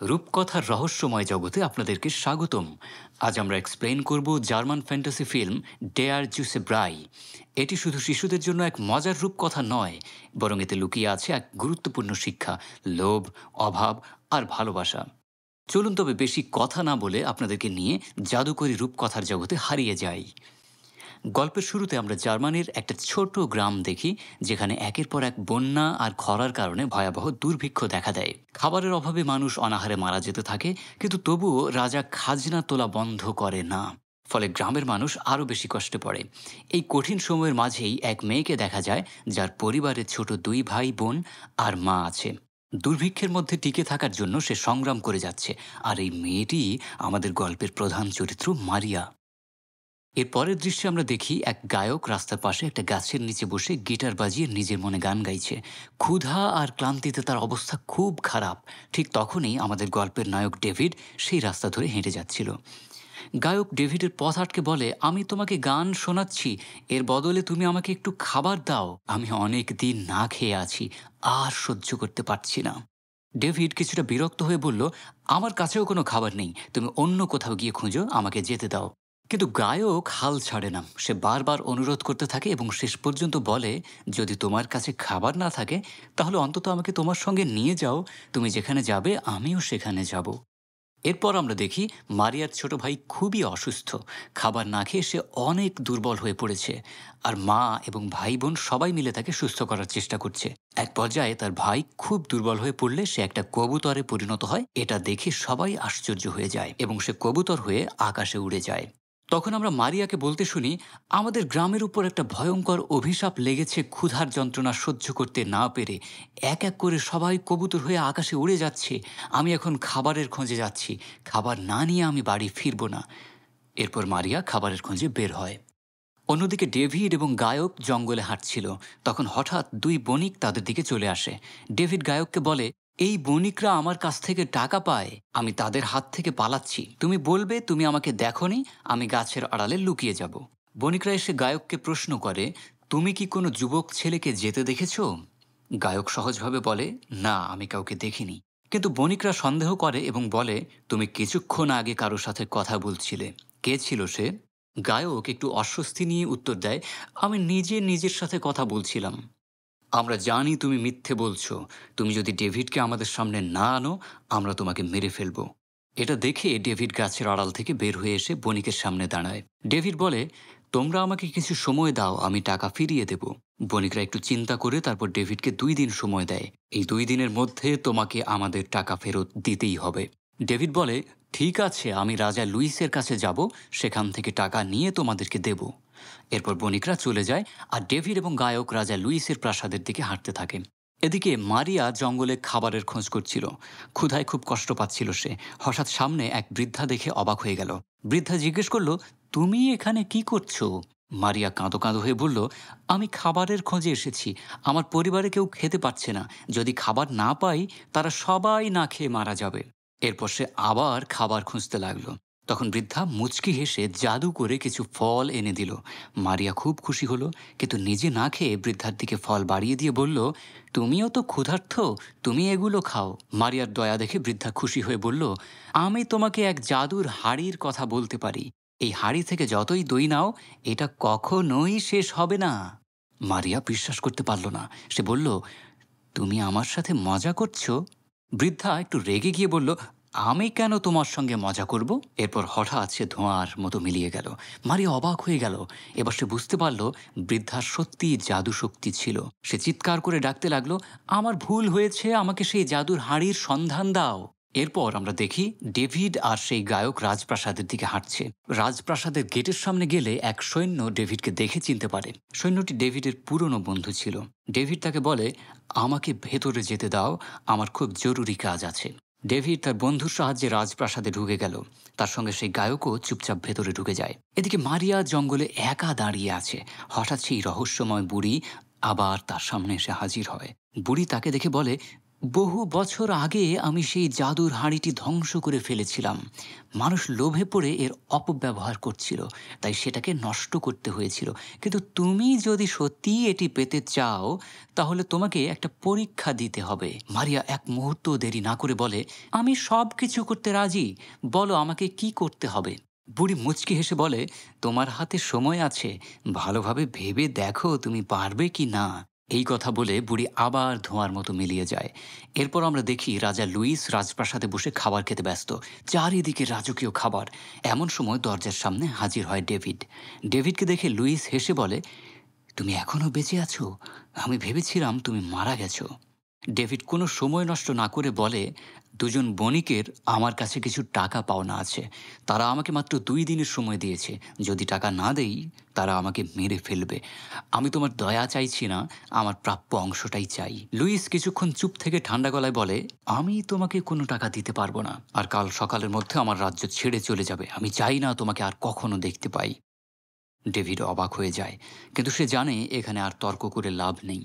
রূপকথার রহস্যময় জগতে আপনাদেরকে স্বাগতম। আজ আমরা এক্সপ্লেইন করব জার্মান ফ্যান্টাসি ফিল্ম ডেয়ার জুসে ব্রাই। এটি শুধু শিশুদের জন্য এক মজার রূপকথা নয়, বরং এতে লুকিয়ে আছে এক গুরুত্বপূর্ণ শিক্ষা: লোভ, অভাব আর ভালোবাসা। চলুন তবে বেশি কথা না বলে আপনাদেরকে নিয়ে জাদুকরী রূপকথার জগতে হারিয়ে যাই। গল্পের শুরুতে আমরা জার্মানির একটা ছোট গ্রাম দেখি, যেখানে একের পর এক বন্যা আর খরার কারণে ভয়াবহ দুর্ভিক্ষ দেখা দেয়। খাবারের অভাবে মানুষ অনাহারে মারা যেতে থাকে, কিন্তু তবুও রাজা খাজনা তোলা বন্ধ করে না। ফলে গ্রামের মানুষ আরও বেশি কষ্টে পড়ে। এই কঠিন সময়ের মাঝেই এক মেয়েকে দেখা যায়, যার পরিবারে ছোট 2 ভাই বোন আর মা আছে। দুর্ভিক্ষের মধ্যে টিকে থাকার জন্য সে সংগ্রাম করে যাচ্ছে, আর এই মেয়েটিই আমাদের গল্পের প্রধান চরিত্র মারিয়া। এর পরের দৃশ্যে আমরা দেখি এক গায়ক রাস্তার পাশে একটা গাছের নিচে বসে গিটার বাজিয়ে নিজের মনে গান গাইছে। ক্ষুধা আর ক্লান্তিতে তার অবস্থা খুব খারাপ। ঠিক তখনই আমাদের গল্পের নায়ক ডেভিড সেই রাস্তা ধরে হেঁটে যাচ্ছিল। গায়ক ডেভিডের পথ আটকে বলে, আমি তোমাকে গান শোনাচ্ছি, এর বদলে তুমি আমাকে একটু খাবার দাও। আমি অনেক দিন না খেয়ে আছি, আর সহ্য করতে পারছি না। ডেভিড কিছুটা বিরক্ত হয়ে বলল, আমার কাছেও কোনো খাবার নেই, তুমি অন্য কোথাও গিয়ে খুঁজো, আমাকে যেতে দাও। কিন্তু গায়ক হাল ছাড়ে না। সে বারবার অনুরোধ করতে থাকে এবং শেষ পর্যন্ত বলে, যদি তোমার কাছে খাবার না থাকে, তাহলে অন্তত আমাকে তোমার সঙ্গে নিয়ে যাও। তুমি যেখানে যাবে আমিও সেখানে যাব। এরপর আমরা দেখি মারিয়ার ছোট ভাই খুবই অসুস্থ। খাবার না খেয়ে সে অনেক দুর্বল হয়ে পড়েছে, আর মা এবং ভাই বোন সবাই মিলে তাকে সুস্থ করার চেষ্টা করছে। এক পর্যায়ে তার ভাই খুব দুর্বল হয়ে পড়লে সে একটা কবুতরে পরিণত হয়। এটা দেখে সবাই আশ্চর্য হয়ে যায় এবং সে কবুতর হয়ে আকাশে উড়ে যায়। তখন আমরা মারিয়াকে বলতে শুনি, আমাদের গ্রামের উপর একটা ভয়ঙ্কর অভিশাপ লেগেছে। ক্ষুধার যন্ত্রণা সহ্য করতে না পেরে এক এক করে সবাই কবুতর হয়ে আকাশে উড়ে যাচ্ছে। আমি এখন খাবারের খোঁজে যাচ্ছি, খাবার না নিয়ে আমি বাড়ি ফিরব না। এরপর মারিয়া খাবারের খোঁজে বের হয়। অন্যদিকে ডেভিড এবং গায়ক জঙ্গলে হাঁটছিল। তখন হঠাৎ 2 বণিক তাদের দিকে চলে আসে। ডেভিড গায়ককে বলে, এই বণিকরা আমার কাছ থেকে টাকা পায়, আমি তাদের হাত থেকে পালাচ্ছি। তুমি বলবে তুমি আমাকে দেখোনি, আমি গাছের আড়ালে লুকিয়ে যাব। বণিকরা এসে গায়ককে প্রশ্ন করে, তুমি কি কোনো যুবক ছেলেকে যেতে দেখেছ? গায়ক সহজভাবে বলে, না, আমি কাউকে দেখিনি। কিন্তু বণিকরা সন্দেহ করে এবং বলে, তুমি কিছুক্ষণ আগে কারোর সাথে কথা বলছিলে, কে ছিল সে? গায়ক একটু অস্বস্তি নিয়ে উত্তর দেয়, আমি নিজের সাথে কথা বলছিলাম। আমরা জানি তুমি মিথ্যে বলছো। তুমি যদি ডেভিডকে আমাদের সামনে না আনো, আমরা তোমাকে মেরে ফেলব। এটা দেখে ডেভিড গাছের আড়াল থেকে বের হয়ে এসে বণিকের সামনে দাঁড়ায়। ডেভিড বলে, তোমরা আমাকে কিছু সময় দাও, আমি টাকা ফিরিয়ে দেব। বণিকরা একটু চিন্তা করে তারপর ডেভিডকে 2 দিন সময় দেয়। এই 2 দিনের মধ্যে তোমাকে আমাদের টাকা ফেরত দিতেই হবে। ডেভিড বলে, ঠিক আছে, আমি রাজা লুইসের কাছে যাব, সেখান থেকে টাকা নিয়ে তোমাদেরকে দেব। এরপর বণিকরা চলে যায়, আর ডেভিড এবং গায়ক রাজা লুইসের প্রাসাদের দিকে হাঁটতে থাকে। এদিকে মারিয়া জঙ্গলে খাবারের খোঁজ করছিল। ক্ষুধায় খুব কষ্ট পাচ্ছিল সে। হঠাৎ সামনে এক বৃদ্ধা দেখে অবাক হয়ে গেল। বৃদ্ধা জিজ্ঞেস করল, তুমি এখানে কি করছো? মারিয়া কাঁদো কাঁদো হয়ে বলল, আমি খাবারের খোঁজে এসেছি, আমার পরিবারে কেউ খেতে পারছে না, যদি খাবার না পাই তারা সবাই না খেয়ে মারা যাবে। এরপর সে আবার খাবার খুঁজতে লাগলো। তখন বৃদ্ধা মুচকি হেসে জাদু করে কিছু ফল এনে দিল। মারিয়া খুব খুশি হলো, কিন্তু নিজে না খেয়ে বৃদ্ধার দিকে ফল বাড়িয়ে দিয়ে বলল, তুমিও তো ক্ষুধার্ত, তুমি এগুলো খাও। মারিয়ার দয়া দেখে বৃদ্ধা খুশি হয়ে বলল, আমি তোমাকে এক জাদুর হাড়ির কথা বলতে পারি। এই হাড়ি থেকে যতই দই নাও, এটা কখনোই শেষ হবে না। মারিয়া বিশ্বাস করতে পারল না। সে বলল, তুমি আমার সাথে মজা করছো? বৃদ্ধা একটু রেগে গিয়ে বলল, আমি কেন তোমার সঙ্গে মজা করব? এরপর হঠাৎ সে ধোঁয়ার মতো মিলিয়ে গেল। মারিয়া অবাক হয়ে গেল। এবার সে বুঝতে পারল বৃদ্ধার সত্যি জাদু শক্তি ছিল। সে চিৎকার করে ডাকতে লাগলো, আমার ভুল হয়েছে, আমাকে সেই জাদুর হাড়ির সন্ধান দাও। এরপর আমরা দেখি ডেভিড আর সেই গায়ক রাজপ্রাসাদের দিকে হাঁটছে। রাজপ্রাসাদের গেটের সামনে গেলে এক সৈন্য ডেভিডকে দেখে চিনতে পারে। সৈন্যটি ডেভিডের পুরনো বন্ধু ছিল। ডেভিড তাকে বলে, আমাকে ভেতরে যেতে দাও, আমার খুব জরুরি কাজ আছে। ডেভিড তার বন্ধুর সাহায্যে রাজপ্রাসাদে ঢুকে গেল। তার সঙ্গে সেই গায়কও চুপচাপ ভেতরে ঢুকে যায়। এদিকে মারিয়া জঙ্গলে একা দাঁড়িয়ে আছে। হঠাৎ সেই রহস্যময় বুড়ি আবার তার সামনে এসে হাজির হয়। বুড়ি তাকে দেখে বলে, বহু বছর আগে আমি সেই জাদুর হাঁড়িটি ধ্বংস করে ফেলেছিলাম। মানুষ লোভে পড়ে এর অপব্যবহার করছিল, তাই সেটাকে নষ্ট করতে হয়েছিল। কিন্তু তুমি যদি সত্যিই এটি পেতে চাও, তাহলে তোমাকে একটা পরীক্ষা দিতে হবে। মারিয়া এক মুহূর্ত দেরি না করে বলে, আমি সব কিছু করতে রাজি, বলো আমাকে কি করতে হবে। বুড়ি মুচকি হেসে বলে, তোমার হাতে সময় আছে, ভালোভাবে ভেবে দেখো তুমি পারবে কি না। এই কথা বলে বুড়ি আবার ধোঁয়ার মতো মিলিয়ে যায়। এরপর আমরা দেখি রাজা লুইস রাজপ্রাসাদে বসে খাবার খেতে ব্যস্ত, চারিদিকে রাজকীয় খাবার। এমন সময় দরজার সামনে হাজির হয় ডেভিড। ডেভিডকে দেখে লুইস হেসে বলে, তুমি এখনো বেঁচে আছো? আমি ভেবেছিলাম তুমি মারা গেছো। ডেভিড কোনো সময় নষ্ট না করে বলে, দুজন বণিকের আমার কাছে কিছু টাকা পাওনা আছে। তারা আমাকে মাত্র 2 দিনের সময় দিয়েছে। যদি টাকা না দেই, তারা আমাকে মেরে ফেলবে। আমি তোমার দয়া চাইছি না, আমার প্রাপ্য অংশটাই চাই। লুইস কিছুক্ষণ চুপ থেকে ঠান্ডা গলায় বলে, আমি তোমাকে কোনো টাকা দিতে পারবো না, আর কাল সকালের মধ্যে আমার রাজ্য ছেড়ে চলে যাবে। আমি চাই না তোমাকে আর কখনো দেখতে পাই। ডেভিড অবাক হয়ে যায়, কিন্তু সে জানে এখানে আর তর্ক করে লাভ নেই।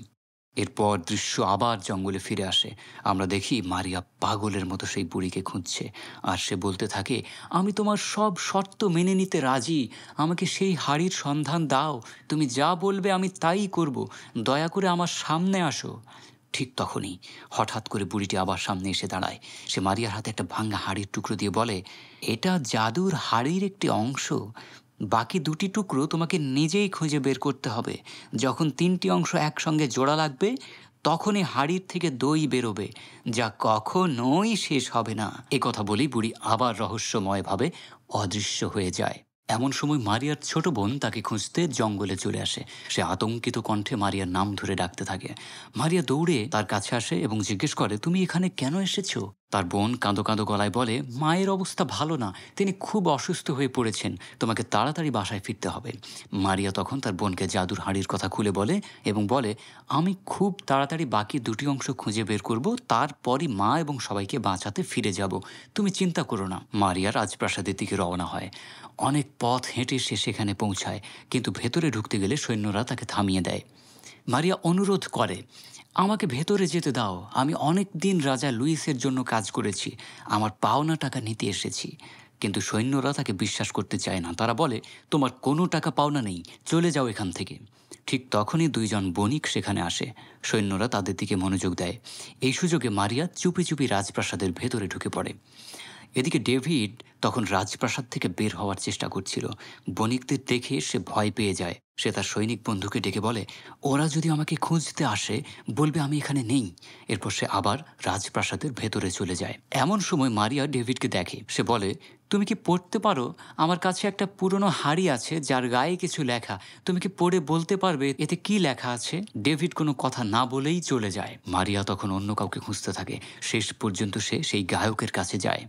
এরপর দৃশ্য আবার জঙ্গলে ফিরে আসে। আমরা দেখি মারিয়া পাগলের মতো সেই বুড়িকে খুঁজছে, আর সে বলতে থাকে, আমি তোমার সব শর্ত মেনে নিতে রাজি। আমাকে সেই হাড়ির সন্ধান দাও, তুমি যা বলবে আমি তাই করব। দয়া করে আমার সামনে আসো। ঠিক তখনই হঠাৎ করে বুড়িটি আবার সামনে এসে দাঁড়ায়। সে মারিয়ার হাতে একটা ভাঙা হাড়ির টুকরো দিয়ে বলে, এটা জাদুর হাড়ির একটি অংশ। বাকি 2টি টুকরো তোমাকে নিজেই খুঁজে বের করতে হবে। যখন 3টি অংশ একসঙ্গে জোড়া লাগবে, তখনই হাড়ির থেকে দই বেরোবে, যা কখনোই শেষ হবে না। এ কথা বলেই বুড়ি আবার রহস্যময়ভাবে অদৃশ্য হয়ে যায়। এমন সময় মারিয়ার ছোট বোন তাকে খুঁজতে জঙ্গলে চলে আসে। সে আতঙ্কিত কণ্ঠে মারিয়ার নাম ধরে ডাকতে থাকে। মারিয়া দৌড়ে তার কাছে আসে এবং জিজ্ঞেস করে, তুমি এখানে কেন এসেছো? তার বোন কাঁদো কাঁদো গলায় বলে, মায়ের অবস্থা ভালো না, তিনি খুব অসুস্থ হয়ে পড়েছেন, তোমাকে তাড়াতাড়ি বাসায় ফিরতে হবে। মারিয়া তখন তার বোনকে জাদুর হাঁড়ির কথা খুলে বলে এবং বলে, আমি খুব তাড়াতাড়ি বাকি 2টি অংশ খুঁজে বের করব, তারপরই মা এবং সবাইকে বাঁচাতে ফিরে যাব। তুমি চিন্তা করো না। মারিয়া রাজপ্রাসাদের দিকে রওনা হয়। অনেক পথ হেঁটে সে সেখানে পৌঁছায়, কিন্তু ভেতরে ঢুকতে গেলে সৈন্যরা তাকে থামিয়ে দেয়। মারিয়া অনুরোধ করে, আমাকে ভেতরে যেতে দাও। আমি অনেক দিন রাজা লুইসের জন্য কাজ করেছি, আমার পাওনা টাকা নিতে এসেছি। কিন্তু সৈন্যরা তাকে বিশ্বাস করতে চায় না। তারা বলে, তোমার কোনো টাকা পাওনা নেই, চলে যাও এখান থেকে। ঠিক তখনই 2জন বণিক সেখানে আসে। সৈন্যরা তাদের দিকে মনোযোগ দেয়। এই সুযোগে মারিয়া চুপি চুপি রাজপ্রাসাদের ভেতরে ঢুকে পড়ে। এদিকে ডেভিড তখন রাজপ্রাসাদ থেকে বের হওয়ার চেষ্টা করছিল। বণিকদের দেখে সে ভয় পেয়ে যায়। সে তার সৈনিক বন্ধুকে ডেকে বলে, ওরা যদি আমাকে খুঁজতে আসে, বলবে আমি এখানে নেই। এরপর সে আবার রাজপ্রাসাদের ভেতরে চলে যায়। এমন সময় মারিয়া ডেভিডকে দেখে। সে বলে, তুমি কি পড়তে পারো? আমার কাছে একটা পুরনো হাড়ি আছে যার গায়ে কিছু লেখা। তুমি কি পড়ে বলতে পারবে এতে কি লেখা আছে? ডেভিড কোনো কথা না বলেই চলে যায়। মারিয়া তখন অন্য কাউকে খুঁজতে থাকে। শেষ পর্যন্ত সে সেই গায়কের কাছে যায়।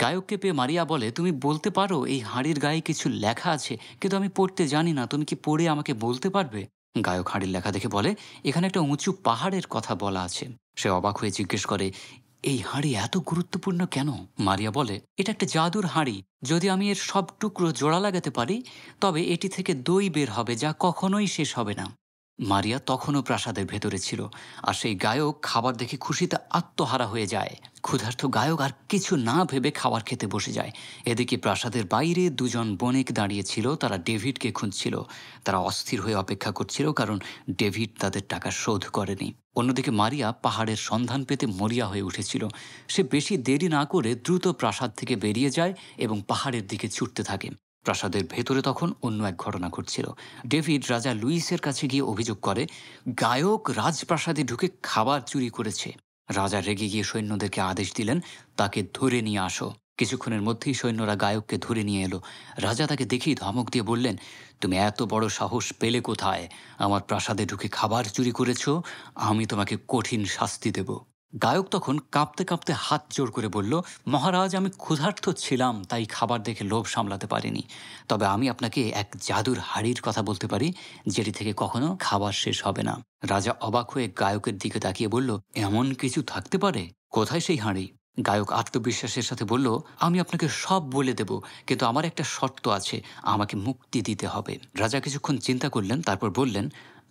গায়ককে পেয়ে মারিয়া বলে, তুমি বলতে পারো এই হাড়ির গায়ে কিছু লেখা আছে, কিন্তু আমি পড়তে জানি না, তুমি কি পড়ে আমাকে বলতে পারবে? গায়ক হাড়ির লেখা দেখে বলে, এখানে একটা উঁচু পাহাড়ের কথা বলা আছে। সে অবাক হয়ে জিজ্ঞেস করে, এই হাঁড়ি এত গুরুত্বপূর্ণ কেন? মারিয়া বলে, এটা একটা জাদুর হাঁড়ি। যদি আমি এর সব টুকরো জোড়া লাগাতে পারি, তবে এটি থেকে দই বের হবে, যা কখনোই শেষ হবে না। মারিয়া তখনও প্রাসাদের ভেতরে ছিল, আর সেই গায়ক খাবার দেখে খুশিতে আত্মহারা হয়ে যায়। ক্ষুধার্ত গায়ক আর কিছু না ভেবে খাবার খেতে বসে যায়। এদিকে প্রাসাদের বাইরে 2জন বণিক দাঁড়িয়েছিল। তারা ডেভিডকে খুঁজছিল। তারা অস্থির হয়ে অপেক্ষা করছিল, কারণ ডেভিড তাদের টাকা শোধ করেনি। অন্যদিকে মারিয়া পাহাড়ের সন্ধান পেতে মরিয়া হয়ে উঠেছিল। সে বেশি দেরি না করে দ্রুত প্রাসাদ থেকে বেরিয়ে যায় এবং পাহাড়ের দিকে ছুটতে থাকে। প্রাসাদের ভেতরে তখন অন্য এক ঘটনা ঘটছিল। ডেভিড রাজা লুইসের কাছে গিয়ে অভিযোগ করে, গায়ক রাজপ্রাসাদে ঢুকে খাবার চুরি করেছে। রাজা রেগে গিয়ে সৈন্যদেরকে আদেশ দিলেন, তাকে ধরে নিয়ে আসো। কিছুক্ষণের মধ্যেই সৈন্যরা গায়ককে ধরে নিয়ে এলো। রাজা তাকে দেখেই ধমক দিয়ে বললেন, তুমি এত বড় সাহস পেলে কোথায়? আমার প্রাসাদে ঢুকে খাবার চুরি করেছ, আমি তোমাকে কঠিন শাস্তি দেব। গায়ক তখন কাঁপতে কাঁপতে হাত জোর করে বলল, মহারাজ, আমি ক্ষুধার্ত ছিলাম, তাই খাবার দেখে লোভ সামলাতে পারিনি। তবে আমি আপনাকে এক জাদুর হাড়ির কথা বলতে পারি, যেটি থেকে কখনো খাবার শেষ হবে না। রাজা অবাক হয়ে গায়কের দিকে তাকিয়ে বলল, এমন কিছু থাকতে পারে? কোথায় সেই হাঁড়ি? গায়ক আত্মবিশ্বাসের সাথে বলল, আমি আপনাকে সব বলে দেব, কিন্তু আমার একটা শর্ত আছে, আমাকে মুক্তি দিতে হবে। রাজা কিছুক্ষণ চিন্তা করলেন, তারপর বললেন,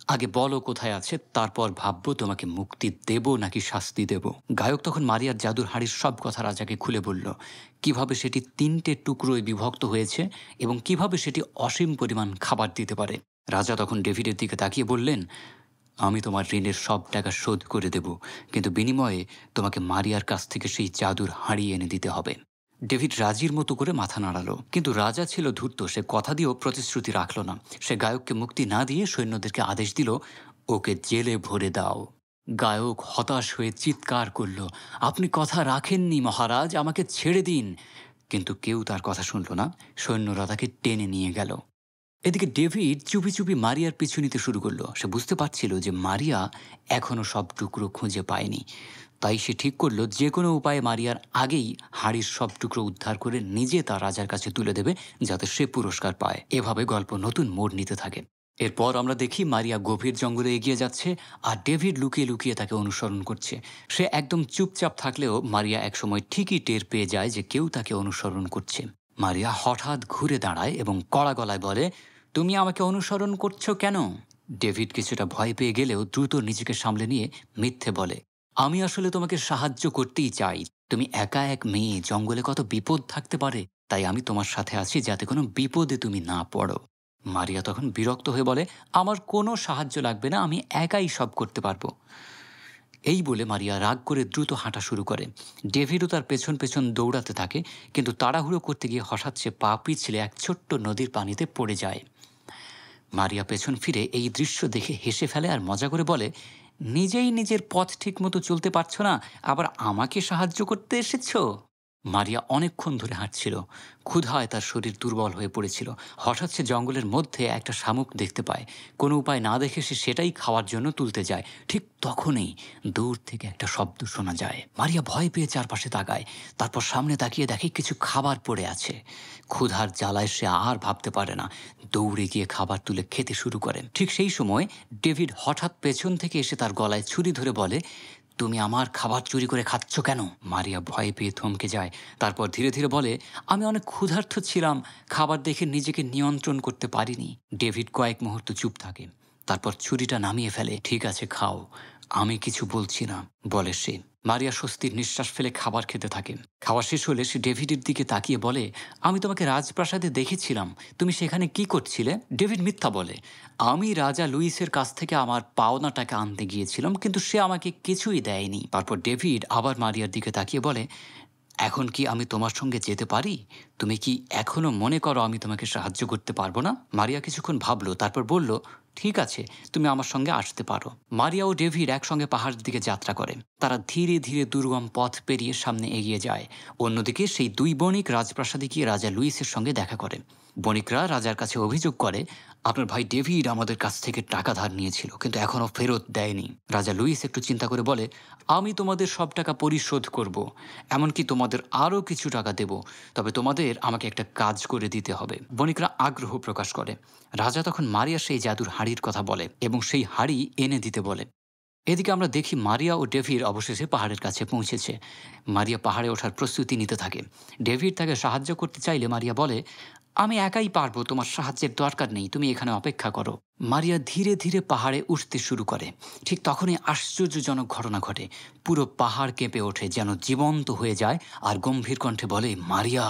আগে বলো কোথায় আছে, তারপর ভাববো তোমাকে মুক্তি দেব নাকি শাস্তি দেব। গায়ক তখন মারিয়ার জাদুর হাড়ির সব কথা রাজাকে খুলে বলল, কিভাবে সেটি 3টে টুকরোয় বিভক্ত হয়েছে এবং কিভাবে সেটি অসীম পরিমাণ খাবার দিতে পারে। রাজা তখন ডেভিডের দিকে তাকিয়ে বললেন, আমি তোমার ঋণের সব টাকা শোধ করে দেব, কিন্তু বিনিময়ে তোমাকে মারিয়ার কাছ থেকে সেই জাদুর হাঁড়ি এনে দিতে হবে। ডেভিড রাজির মতো করে মাথা নাড়ালো, কিন্তু রাজা ছিল ধূর্ত, সে কথা দিয়েও প্রতিশ্রুতি রাখল না। সে গায়ককে মুক্তি না দিয়ে সৈন্যদেরকে আদেশ দিল, ওকে জেলে ভরে দাও। গায়ক হতাশ হয়ে চিৎকার করল, আপনি কথা রাখেননি মহারাজ, আমাকে ছেড়ে দিন। কিন্তু কেউ তার কথা শুনল না। সৈন্যরা তাকে টেনে নিয়ে গেল। এদিকে ডেভিড চুপি চুপি মারিয়ার পিছু নিতে শুরু করলো। সে বুঝতে পারছিল যে মারিয়া এখনও সব টুকরো খুঁজে পায়নি। তাই সে ঠিক করলো যে কোনো উপায়ে মারিয়ার আগেই হাড়ির সব টুকরো উদ্ধার করে নিজে তার রাজার কাছে তুলে দেবে, যাতে সে পুরস্কার পায়। এভাবে গল্প নতুন মোড় নিতে থাকে। এরপর আমরা দেখি মারিয়া গভীর জঙ্গলে এগিয়ে যাচ্ছে, আর ডেভিড লুকিয়ে লুকিয়ে তাকে অনুসরণ করছে। সে একদম চুপচাপ থাকলেও মারিয়া একসময় ঠিকই টের পেয়ে যায় যে কেউ তাকে অনুসরণ করছে। মারিয়া হঠাৎ ঘুরে দাঁড়ায় এবং কড়া গলায় বলে, তুমি আমাকে অনুসরণ করছো কেন? ডেভিড কিছুটা ভয় পেয়ে গেলেও দ্রুত নিজেকে সামলে নিয়ে মিথ্যে বলে, আমি আসলে তোমাকে সাহায্য করতেই চাই। তুমি একা এক মেয়ে, জঙ্গলে কত বিপদ থাকতে পারে, তাই আমি তোমার সাথে আছি যাতে কোনো বিপদে তুমি না পড়ো। মারিয়া তখন বিরক্ত হয়ে বলে, আমার কোনো সাহায্য লাগবে না, আমি একাই সব করতে পারবো। এই বলে মারিয়া রাগ করে দ্রুত হাঁটা শুরু করে। ডেভিডও তার পেছন পেছন দৌড়াতে থাকে, কিন্তু তাড়াহুড়ো করতে গিয়ে হঠাৎ সে পা পিছলে এক ছোট্ট নদীর পানিতে পড়ে যায়। মারিয়া পেছন ফিরে এই দৃশ্য দেখে হেসে ফেলে আর মজা করে বলে, নিজেই নিজের পথ ঠিক মতো চলতে পারছো না, আবার আমাকে সাহায্য করতে এসেছো? মারিয়া অনেকক্ষণ ধরে হাঁটছিল। ক্ষুধায় তার শরীর দুর্বল হয়ে পড়েছিল। হঠাৎ সে জঙ্গলের মধ্যে একটা শামুক দেখতে পায়। কোনো উপায় না দেখে সে সেটাই খাওয়ার জন্য তুলতে যায়। ঠিক তখনই দূর থেকে একটা শব্দ শোনা যায়। মারিয়া ভয় পেয়ে চারপাশে তাকায়। তারপর সামনে তাকিয়ে দেখে কিছু খাবার পড়ে আছে। ক্ষুধার জ্বালায় সে আর ভাবতে পারে না, দৌড়ে গিয়ে খাবার তুলে খেতে শুরু করে। ঠিক সেই সময় ডেভিড হঠাৎ পেছন থেকে এসে তার গলায় ছুরি ধরে বলে, তুমি আমার খাবার চুরি করে খাচ্ছ কেন? মারিয়া ভয় পেয়ে থমকে যায়। তারপর ধীরে ধীরে বলে, আমি অনেক ক্ষুধার্ত ছিলাম, খাবার দেখে নিজেকে নিয়ন্ত্রণ করতে পারিনি। ডেভিড কয়েক মুহূর্ত চুপ থাকে, তারপর ছুরিটা নামিয়ে ফেলে। ঠিক আছে, খাও, আমি কিছু বলছি না, বলে সে। মারিয়া স্বস্তির নিঃশ্বাস ফেলে খাবার খেতে থাকে। খাওয়া শেষ হলে সে ডেভিডের দিকে তাকিয়ে বলে, আমি তোমাকে রাজপ্রাসাদে দেখেছিলাম, তুমি সেখানে কি করছিলে? ডেভিড মিথ্যা বলে, আমি রাজা লুইসের কাছ থেকে আমার পাওনা টাকা আনতে গিয়েছিলাম, কিন্তু সে আমাকে কিছুই দেয়নি। তারপর ডেভিড আবার মারিয়ার দিকে তাকিয়ে বলে, এখন কি আমি তোমার সঙ্গে যেতে পারি? তুমি কি এখনো মনে করো আমি তোমাকে সাহায্য করতে পারবো না? মারিয়া কিছুক্ষণ ভাবলো, তারপর বলল, ঠিক আছে, তুমি আমার সঙ্গে আসতে পারো। মারিয়া ও ডেভিড একসঙ্গে পাহাড়ের দিকে যাত্রা করে। তারা ধীরে ধীরে দুর্গম পথ পেরিয়ে সামনে এগিয়ে যায়। অন্যদিকে সেই দুই বণিক রাজপ্রাসাদে গিয়ে রাজা লুইসের সঙ্গে দেখা করে। বণিকরা রাজার কাছে অভিযোগ করে, আপনার ভাই ডেভিড আমাদের কাছ থেকে টাকা ধার নিয়েছিল, কিন্তু এখনও ফেরত দেয়নি। রাজা লুইস একটু চিন্তা করে বলে, আমি তোমাদের সব টাকা পরিশোধ করব, এমনকি তোমাদের আরও কিছু টাকা দেব, তবে তোমাদের আমাকে একটা কাজ করে দিতে হবে। বণিকরা আগ্রহ প্রকাশ করে। রাজা তখন মারিয়া সেই জাদুর হাড়ির কথা বলে এবং সেই হাড়ি এনে দিতে বলে। এদিকে আমরা দেখি মারিয়া ও ডেভিড অবশেষে পাহাড়ের কাছে পৌঁছেছে। মারিয়া পাহাড়ে ওঠার প্রস্তুতি নিতে থাকে। ডেভিড তাকে সাহায্য করতে চাইলে মারিয়া বলে, আমি একাই পারবো, তোমার সাহায্যের দরকার নেই, তুমি এখানে অপেক্ষা করো। মারিয়া ধীরে ধীরে পাহাড়ে উঠতে শুরু করে। ঠিক তখনই আশ্চর্যজনক ঘটনা ঘটে। পুরো পাহাড় কেঁপে ওঠে, যেন জীবন্ত হয়ে যায়, আর গম্ভীর কণ্ঠে বলে, মারিয়া,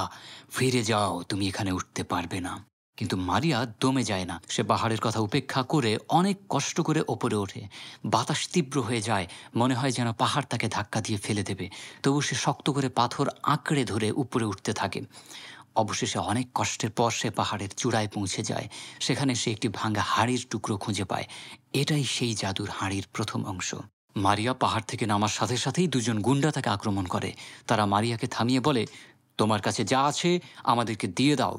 ফিরে যাও, তুমি এখানে উঠতে পারবে না। কিন্তু মারিয়া দমে যায় না। সে পাহাড়ের কথা উপেক্ষা করে অনেক কষ্ট করে ওপরে ওঠে। বাতাস তীব্র হয়ে যায়, মনে হয় যেন পাহাড় তাকে ধাক্কা দিয়ে ফেলে দেবে। তবু সে শক্ত করে পাথর আঁকড়ে ধরে উপরে উঠতে থাকে। অবশেষে অনেক কষ্টের পর সে পাহাড়ের চূড়ায় পৌঁছে যায়। সেখানে সে একটি ভাঙা হাড়ির টুকরো খুঁজে পায়। এটাই সেই জাদুর হাড়ির প্রথম অংশ। মারিয়া পাহাড় থেকে নামার সাথে সাথেই দুজন গুন্ডা তাকে আক্রমণ করে। তারা মারিয়াকে থামিয়ে বলে, তোমার কাছে যা আছে আমাদেরকে দিয়ে দাও।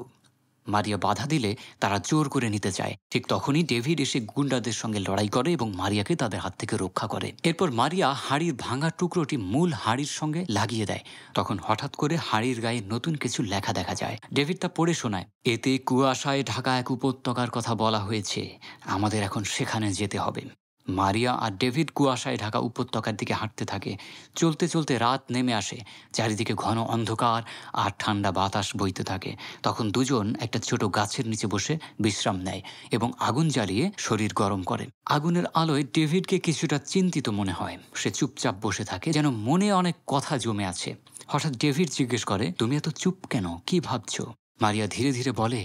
মারিয়া বাধা দিলে তারা জোর করে নিতে চায়। ঠিক তখনই ডেভিড এসে গুন্ডাদের সঙ্গে লড়াই করে এবং মারিয়াকে তাদের হাত থেকে রক্ষা করে। এরপর মারিয়া হাড়ির ভাঙা টুকরোটি মূল হাড়ির সঙ্গে লাগিয়ে দেয়। তখন হঠাৎ করে হাড়ির গায়ে নতুন কিছু লেখা দেখা যায়। ডেভিড তা পড়ে শোনায়, এতে কুয়াশায় ঢাকা এক উপত্যকার কথা বলা হয়েছে, আমাদের এখন সেখানে যেতে হবে। মারিয়া আর ডেভিড কুয়াশায় ঢাকা উপত্যকার দিকে হাঁটতে থাকে। চলতে চলতে রাত নেমে আসে, চারিদিকে ঘন অন্ধকার আর ঠান্ডা বাতাস বইতে থাকে। তখন দুজন একটা ছোট গাছের নিচে বসে বিশ্রাম নেয় এবং আগুন জ্বালিয়ে শরীর গরম করে। আগুনের আলোয় ডেভিডকে কিছুটা চিন্তিত মনে হয়। সে চুপচাপ বসে থাকে, যেন মনে অনেক কথা জমে আছে। হঠাৎ ডেভিড জিজ্ঞেস করে, তুমি এত চুপ কেন, কি ভাবছো? মারিয়া ধীরে ধীরে বলে,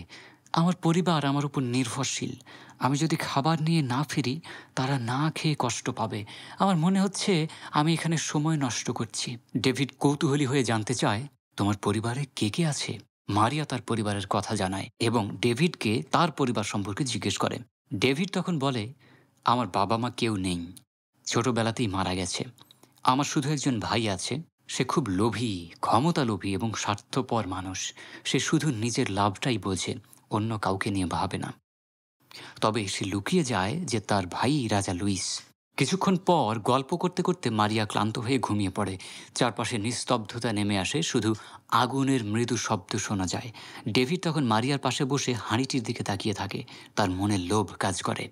আমার পরিবার আমার উপর নির্ভরশীল। আমি যদি খাবার নিয়ে না ফিরি, তারা না খেয়ে কষ্ট পাবে। আমার মনে হচ্ছে আমি এখানে সময় নষ্ট করছি। ডেভিড কৌতূহলী হয়ে জানতে চায়, তোমার পরিবারে কে কে আছে? মারিয়া তার পরিবারের কথা জানায় এবং ডেভিডকে তার পরিবার সম্পর্কে জিজ্ঞেস করে। ডেভিড তখন বলে, আমার বাবা মা কেউ নেই, ছোটবেলাতেই মারা গেছে। আমার শুধু একজন ভাই আছে। সে খুব লোভী, ক্ষমতালোভী এবং স্বার্থপর মানুষ। সে শুধু নিজের লাভটাই বোঝে, অন্য কাউকে নিয়ে ভাবে না। তবে সে লুকিয়ে যায় যে তার ভাই রাজা লুইস। কিছুক্ষণ পর গল্প করতে করতে মারিয়া ক্লান্ত হয়ে ঘুমিয়ে পড়ে। চারপাশে নিস্তব্ধতা নেমে আসে, শুধু আগুনের মৃদু শব্দ শোনা যায়। ডেভিড তখন মারিয়ার পাশে বসে হাঁড়িটির দিকে তাকিয়ে থাকে। তার মনে লোভ কাজ করে।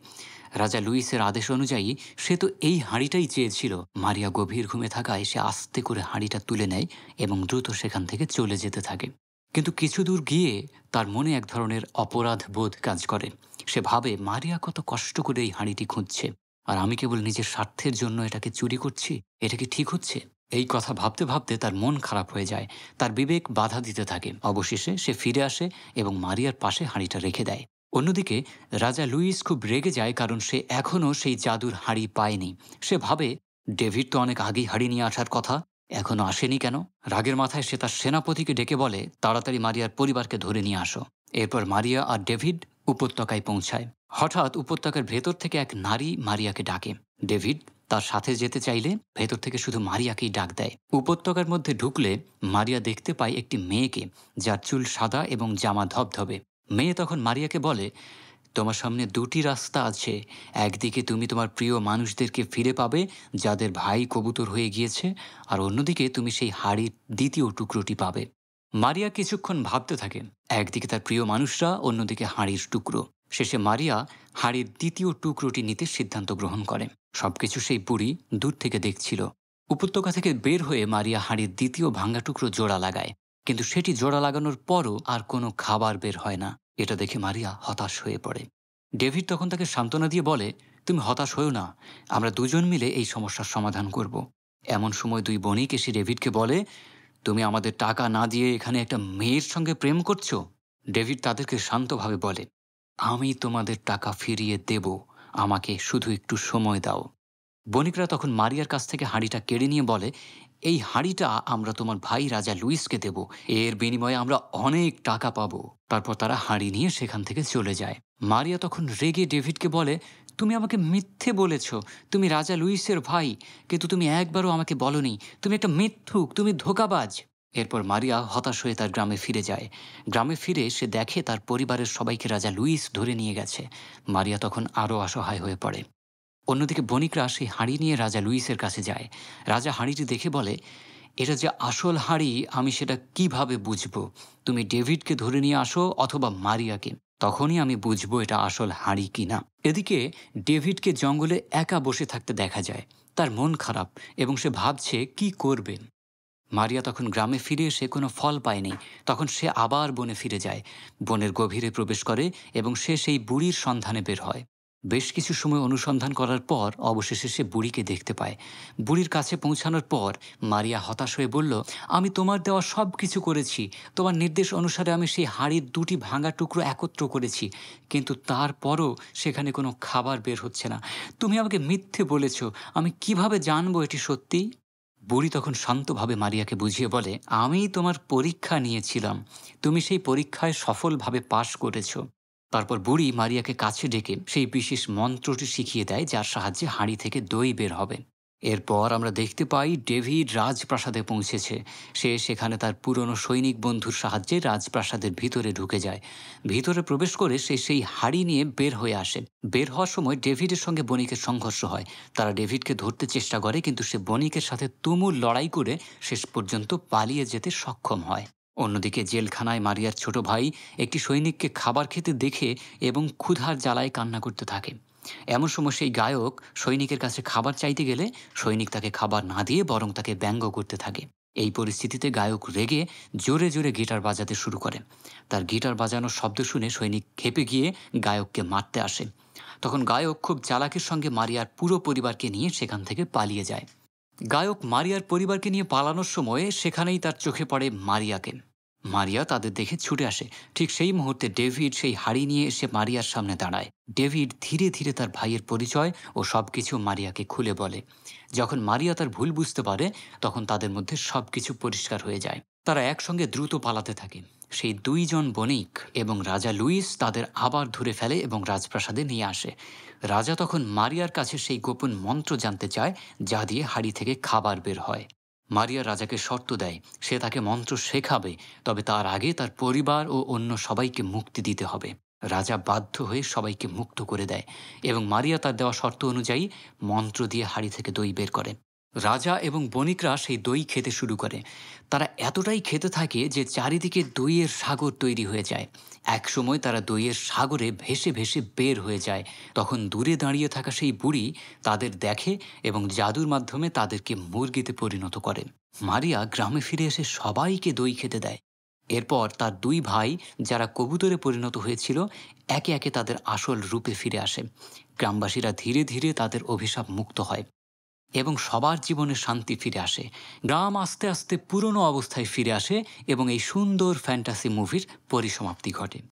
রাজা লুইসের আদেশ অনুযায়ী সে তো এই হাঁড়িটাই চেয়েছিল। মারিয়া গভীর ঘুমে থাকায় সে আস্তে করে হাঁড়িটা তুলে নেয় এবং দ্রুত সেখান থেকে চলে যেতে থাকে। কিন্তু কিছু দূর গিয়ে তার মনে এক ধরনের অপরাধ বোধ কাজ করে। সে ভাবে, মারিয়া কত কষ্ট করে এই হাঁড়িটি খুঁজছে, আর আমি কেবল নিজের স্বার্থের জন্য এটাকে চুরি করছি। এটা কি ঠিক হচ্ছে? এই কথা ভাবতে ভাবতে তার মন খারাপ হয়ে যায়। তার বিবেক বাধা দিতে থাকে। অবশেষে সে ফিরে আসে এবং মারিয়ার পাশে হাঁড়িটা রেখে দেয়। অন্যদিকে রাজা লুইস খুব রেগে যায়, কারণ সে এখনও সেই জাদুর হাঁড়ি পায়নি। সে ভাবে, ডেভিড তো অনেক আগেই হাঁড়ি নিয়ে আসার কথা, এখনো আসেনি কেন? রাগের মাথায় সে তার সেনাপতিকে ডেকে বলে, তাড়াতাড়ি মারিয়ার পরিবারকে ধরে নিয়ে আসো। এরপর মারিয়া আর ডেভিড উপত্যকায় পৌঁছায়। হঠাৎ উপত্যকার ভেতর থেকে এক নারী মারিয়াকে ডাকে। ডেভিড তার সাথে যেতে চাইলে ভেতর থেকে শুধু মারিয়াকেই ডাক দেয়। উপত্যকার মধ্যে ঢুকলে মারিয়া দেখতে পায় একটি মেয়েকে, যার চুল সাদা এবং জামা ধবধবে। মেয়ে তখন মারিয়াকে বলে, তোমার সামনে দুটি রাস্তা আছে। একদিকে তুমি তোমার প্রিয় মানুষদেরকে ফিরে পাবে, যাদের ভাই কবুতর হয়ে গিয়েছে, আর অন্যদিকে তুমি সেই হাড়ির দ্বিতীয় টুকরোটি পাবে। মারিয়া কিছুক্ষণ ভাবতে থাকে। একদিকে তার প্রিয় মানুষরা, অন্যদিকে হাড়ির টুকরো। শেষে মারিয়া হাড়ির দ্বিতীয় টুকরোটি নিতে সিদ্ধান্ত গ্রহণ করে। সবকিছু সেই বুড়ি দূর থেকে দেখছিল। উপত্যকা থেকে বের হয়ে মারিয়া হাড়ির দ্বিতীয় ভাঙ্গা টুকরো জোড়া লাগায়, কিন্তু সেটি জোড়া লাগানোর পরও আর কোনো খাবার বের হয় না। এটা দেখে মারিয়া হতাশ হয়ে পড়ে। ডেভিড তখন তাকে সান্ত্বনা দিয়ে বলে, তুমি হতাশ হয়েও না, আমরা দুজন মিলে এই সমস্যার সমাধান করব। এমন সময় দুই বণিক এসে ডেভিডকে বলে, তুমি আমাদের টাকা না দিয়ে এখানে একটা মেয়ের সঙ্গে প্রেম করছো? ডেভিড তাদেরকে শান্তভাবে বলে, আমি তোমাদের টাকা ফিরিয়ে দেব, আমাকে শুধু একটু সময় দাও। বণিকরা তখন মারিয়ার কাছ থেকে হাঁড়িটা কেড়ে নিয়ে বলে, এই হাঁড়িটা আমরা তোমার ভাই রাজা লুইসকে দেব, এর বিনিময়ে আমরা অনেক টাকা পাবো। তারপর তারা হাঁড়ি নিয়ে সেখান থেকে চলে যায়। মারিয়া তখন রেগে ডেভিডকে বলে, তুমি আমাকে মিথ্যে বলেছ, তুমি রাজা লুইসের ভাই, কিন্তু তুমি একবারও আমাকে বলনি। তুমি একটা মিথ্যুক, তুমি ধোঁকাবাজ। এরপর মারিয়া হতাশ হয়ে তার গ্রামে ফিরে যায়। গ্রামে ফিরে সে দেখে তার পরিবারের সবাইকে রাজা লুইস ধরে নিয়ে গেছে। মারিয়া তখন আরও অসহায় হয়ে পড়ে। অন্যদিকে বণিকরা সেই হাঁড়ি নিয়ে রাজা লুইসের কাছে যায়। রাজা হাঁড়িটি দেখে বলে, এটা যে আসল হাঁড়ি, আমি সেটা কিভাবে বুঝবো? তুমি ডেভিডকে ধরে নিয়ে আসো অথবা মারিয়াকে, তখনই আমি বুঝবো এটা আসল হাঁড়ি কিনা। এদিকে ডেভিডকে জঙ্গলে একা বসে থাকতে দেখা যায়। তার মন খারাপ এবং সে ভাবছে কি করবে। মারিয়া তখন গ্রামে ফিরে এসে কোনো ফল পায়নি। তখন সে আবার বনে ফিরে যায়, বনের গভীরে প্রবেশ করে এবং সে সেই বুড়ির সন্ধানে বের হয়। বেশ কিছু সময় অনুসন্ধান করার পর অবশেষে সে বুড়িকে দেখতে পায়। বুড়ির কাছে পৌঁছানোর পর মারিয়া হতাশ হয়ে বলল, আমি তোমার দেওয়া সব কিছু করেছি, তোমার নির্দেশ অনুসারে আমি সেই হাড়ির দুটি ভাঙা টুকরো একত্র করেছি, কিন্তু তারপরও সেখানে কোনো খাবার বের হচ্ছে না। তুমি আমাকে মিথ্যে বলেছ, আমি কিভাবে জানবো এটি সত্যি? বুড়ি তখন শান্তভাবে মারিয়াকে বুঝিয়ে বলে, আমি তোমার পরীক্ষা নিয়েছিলাম, তুমি সেই পরীক্ষায় সফলভাবে পাশ করেছো। তারপর বুড়ি মারিয়াকে কাছে ডেকে সেই বিশেষ মন্ত্রটি শিখিয়ে দেয়, যার সাহায্যে হাঁড়ি থেকে দই বের হবে। এরপর আমরা দেখতে পাই ডেভিড রাজপ্রাসাদে পৌঁছেছে। সে সেখানে তার পুরনো সৈনিক বন্ধুর সাহায্যে রাজপ্রাসাদের ভিতরে ঢুকে যায়। ভিতরে প্রবেশ করে সে সেই হাঁড়ি নিয়ে বের হয়ে আসে। বের হওয়ার সময় ডেভিডের সঙ্গে বণিকের সংঘর্ষ হয়। তারা ডেভিডকে ধরতে চেষ্টা করে, কিন্তু সে বণিকের সাথে তুমুল লড়াই করে শেষ পর্যন্ত পালিয়ে যেতে সক্ষম হয়। অন্যদিকে জেলখানায় মারিয়ার ছোট ভাই একটি সৈনিককে খাবার খেতে দেখে এবং ক্ষুধার জ্বালায় কান্না করতে থাকে। এমন সময় সেই গায়ক সৈনিকের কাছে খাবার চাইতে গেলে সৈনিক তাকে খাবার না দিয়ে বরং তাকে ব্যঙ্গ করতে থাকে। এই পরিস্থিতিতে গায়ক রেগে জোরে জোরে গিটার বাজাতে শুরু করে। তার গিটার বাজানোর শব্দ শুনে সৈনিক ক্ষেপে গিয়ে গায়ককে মারতে আসে। তখন গায়ক খুব চালাকির সঙ্গে মারিয়ার পুরো পরিবারকে নিয়ে সেখান থেকে পালিয়ে যায়। গায়ক মারিয়ার পরিবারকে নিয়ে পালানোর সময় সেখানেই তার চোখে পড়ে মারিয়াকে। মারিয়া তাদের দেখে ছুটে আসে। ঠিক সেই মুহূর্তে ডেভিড সেই হাড়ি নিয়ে এসে মারিয়ার সামনে দাঁড়ায়। ডেভিড ধীরে ধীরে তার ভাইয়ের পরিচয় ও সবকিছু মারিয়াকে খুলে বলে। যখন মারিয়া তার ভুল বুঝতে পারে তখন তাদের মধ্যে সবকিছু পরিষ্কার হয়ে যায়। তারা একসঙ্গে দ্রুত পালাতে থাকে। সেই দুইজন বণিক এবং রাজা লুইস তাদের আবার ধরে ফেলে এবং রাজপ্রাসাদে নিয়ে আসে। রাজা তখন মারিয়ার কাছে সেই গোপন মন্ত্র জানতে চায় যা দিয়ে হাড়ি থেকে খাবার বের হয়। মারিয়া রাজাকে শর্ত দেয়, সে তাকে মন্ত্র শেখাবে, তবে তার আগে তার পরিবার ও অন্য সবাইকে মুক্তি দিতে হবে। রাজা বাধ্য হয়ে সবাইকে মুক্ত করে দেয় এবং মারিয়া তার দেওয়া শর্ত অনুযায়ী মন্ত্র দিয়ে হাড়ি থেকে দই বের করে। রাজা এবং বণিকরা সেই দই খেতে শুরু করে। তারা এতটাই খেতে থাকে যে চারিদিকে দইয়ের সাগর তৈরি হয়ে যায়। একসময় তারা দইয়ের সাগরে ভেসে ভেসে বের হয়ে যায়। তখন দূরে দাঁড়িয়ে থাকা সেই বুড়ি তাদের দেখে এবং জাদুর মাধ্যমে তাদেরকে মুরগিতে পরিণত করে। মারিয়া গ্রামে ফিরে এসে সবাইকে দই খেতে দেয়। এরপর তার দুই ভাই যারা কবুতরে পরিণত হয়েছিল একে একে তাদের আসল রূপে ফিরে আসে। গ্রামবাসীরা ধীরে ধীরে তাদের অভিশাপ মুক্ত হয় এবং সবার জীবনে শান্তি ফিরে আসে। গ্রাম আস্তে আস্তে পুরনো অবস্থায় ফিরে আসে এবং এই সুন্দর ফ্যান্টাসি মুভির পরিসমাপ্তি ঘটে।